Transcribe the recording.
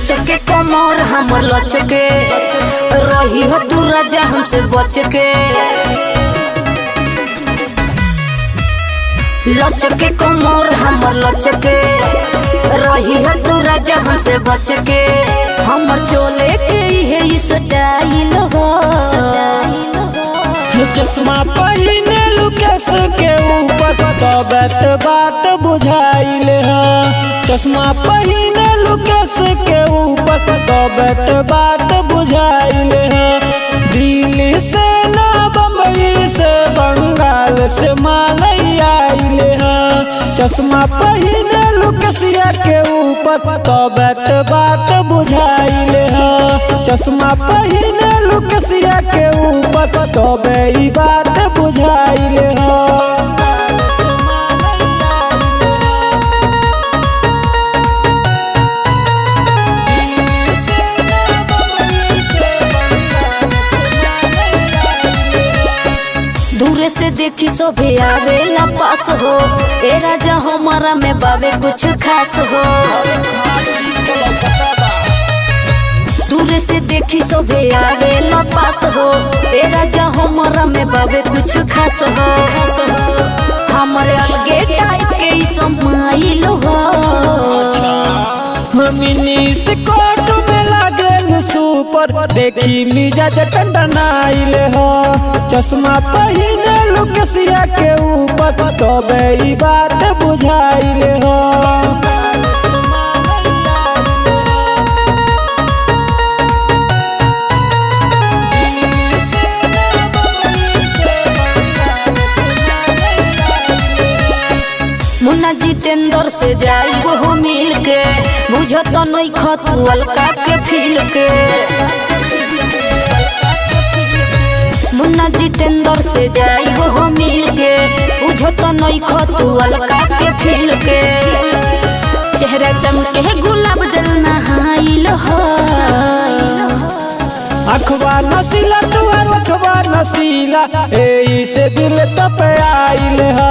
लचके कमर हम लचके रही हो तू राजा हमसे बच के। लचके कमर हम लचके रही हो तू राजा हमसे बच के। हमर चोले के है इस स्टाइल हो। चश्मा पहिने लुकेस के ऊपर तबत बात बुझाइल है। चश्मा पहिने लुकेस के ऊपर तबत बात बुझाइल है। दिल्ली से ना बम्बई से बंगाल से मालई आइल है। चश्मा पहिने लुकेसिया के ऊपर तबत बात बुझाइल है। चश्मा पहिने लुकेसिया के ऊपर तबे बात बुझाइल है। दूर से देखी सोभे आवेला पास हो। ए राजा हमारा में बावे कुछ खास हो। दूर से देखी सोभे आवेला पास हो। ए राजा हमारा में बावे कुछ खास हो। हमारे अलगे टाइप के समाइल हो। मिनी स्कर्ट में लागल सुपर देखी मिजाज टंडनाइल हो। चश्मा पहिने लुकेसिया के ऊपर तबे बात बुझाइल हो। मुन्ना जितेंद्र से जाई वो मिल के बुझो तो नहीं खतु अलका के फील के। मुन्ना जितेंद्र से जाई वो मिल के बुझो तो नहीं खतु अलका के फील के। चेहरा चमके गुलाब जल नहाइल हो। अखबा नसीला तुअर अखबा नसीला एही से दिल तप आइल है।